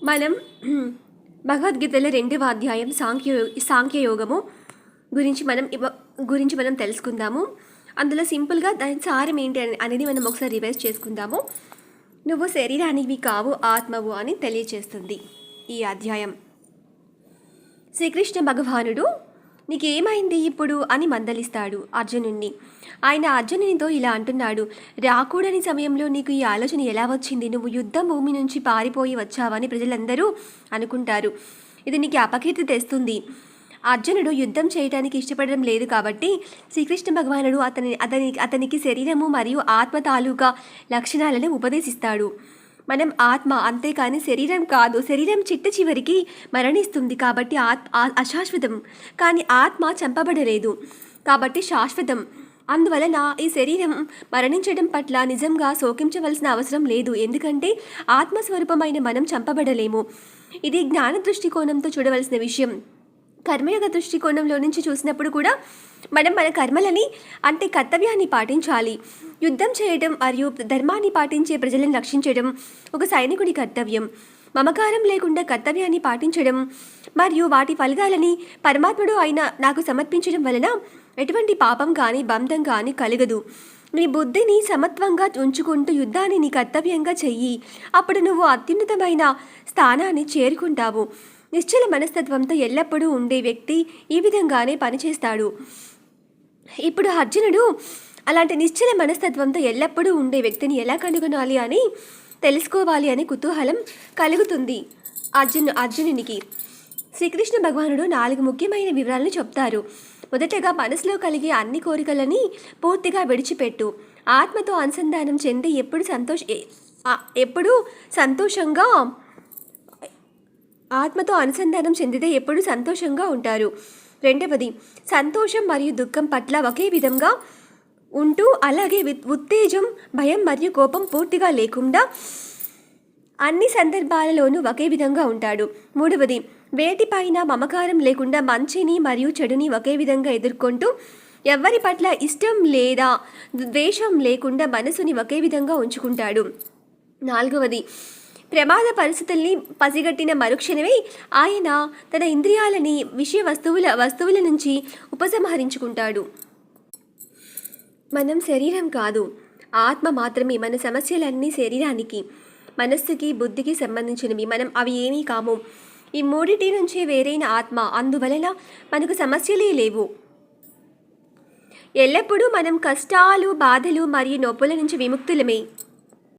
మనం భగవద్గీతలో 2వ అధ్యాయం సాంఖ్యయోగము గురించి మనం తెలుసుకుందాము. అందులో సింపుల్గా దాని సారం ఏంటి అనేది మనం ఒకసారి రివైజ్ చేసుకుందాము. నువ్వు శరీరానివి కావు, ఆత్మవు అని తెలియచేస్తుంది ఈ అధ్యాయం. శ్రీకృష్ణ భగవానుడు నీకేమైంది ఇప్పుడు అని మందలిస్తాడు అర్జునుణ్ణి. ఆయన అర్జునునితో ఇలా అంటున్నాడు, రాకూడని సమయంలో నీకు ఈ ఆలోచన ఎలా వచ్చింది? నువ్వు యుద్ధ భూమి నుంచి పారిపోయి వచ్చావని ప్రజలందరూ అనుకుంటారు. ఇది నీకు అపకీర్తి తెస్తుంది. అర్జునుడు యుద్ధం చేయడానికి ఇష్టపడడం లేదు కాబట్టి శ్రీకృష్ణ భగవానుడు అతనికి శరీరము మరియు ఆత్మ తాలూకా లక్షణాలను ఉపదేశిస్తాడు. మనం ఆత్మ, అంతేకాని శరీరం కాదు. శరీరం చిట్ట చివరికి మరణిస్తుంది కాబట్టి అశాశ్వతం. కానీ ఆత్మ చంపబడలేదు కాబట్టి శాశ్వతం. అందువలన ఈ శరీరం మరణించడం పట్ల నిజంగా శోకించవలసిన అవసరం లేదు. ఎందుకంటే ఆత్మస్వరూపమైన మనం చంపబడలేము. ఇది జ్ఞాన దృష్టికోణంతో చూడవలసిన విషయం. కర్మయోగ దృష్టికోణంలో నుంచి చూసినప్పుడు కూడా మనం మన కర్మలని, అంటే కర్తవ్యాన్ని పాటించాలి. యుద్ధం చేయడం మరియు ధర్మాన్ని పాటించే ప్రజలను రక్షించడం ఒక సైనికుడి కర్తవ్యం. మమకారం లేకుండా కర్తవ్యాన్ని పాటించడం మరియు వాటి ఫలితాలని పరమాత్ముడు అయిన నాకు సమర్పించడం వలన ఎటువంటి పాపం కానీ బంధం కానీ కలగదు. నీ బుద్ధిని సమత్వంగా ఉంచుకుంటూ యుద్ధాన్ని నీ కర్తవ్యంగా చెయ్యి. అప్పుడు నువ్వు అత్యున్నతమైన స్థానాన్ని చేరుకుంటావు. నిశ్చల మనస్తత్వంతో ఎల్లప్పుడూ ఉండే వ్యక్తి ఈ విధంగానే పనిచేస్తాడు. ఇప్పుడు అర్జునుడు అలాంటి నిశ్చల మనస్తత్వంతో ఎల్లప్పుడూ ఉండే వ్యక్తిని ఎలా కనుగొనాలి అని తెలుసుకోవాలి అని కుతూహలం కలుగుతుంది అర్జునునికి. శ్రీకృష్ణ భగవానుడు 4 ముఖ్యమైన వివరాలను చెప్తారు. మొదటగా మనసులో కలిగే అన్ని కోరికలని పూర్తిగా విడిచిపెట్టు. ఆత్మతో అనుసంధానం చెంది ఆత్మతో అనుసంధానం చెందితే ఎప్పుడు సంతోషంగా ఉంటారు. రెండవది, సంతోషం మరియు దుఃఖం పట్ల ఒకే విధంగా ఉంటూ, అలాగే ఉత్తేజం, భయం మరియు కోపం పూర్తిగా లేకుండా అన్ని సందర్భాలలోనూ ఒకే విధంగా ఉంటాడు. మూడవది, వేటిపైన మమకారం లేకుండా మంచిని మరియు చెడుని ఒకే విధంగా ఎదుర్కొంటూ ఎవరి పట్ల ఇష్టం లేదా ద్వేషం లేకుండా మనసుని ఒకే విధంగా ఉంచుకుంటాడు. నాలుగవది, ప్రమాద పరిస్థితుల్ని పసిగట్టిన మరుక్షణమే ఆయన తన ఇంద్రియాలని విషయ వస్తువుల నుంచి ఉపసంహరించుకుంటాడు. మనం శరీరం కాదు, ఆత్మ మాత్రమే. మన సమస్యలన్నీ శరీరానికి, మనస్సుకి, బుద్ధికి సంబంధించినవి. మనం అవి ఏమీ కాము. ఈ మూడిటి నుంచి వేరైన ఆత్మ. అందువలన మనకు సమస్యలే లేవు. ఎల్లప్పుడూ మనం కష్టాలు, బాధలు మరియు నొప్పుల నుంచి విముక్తులమే.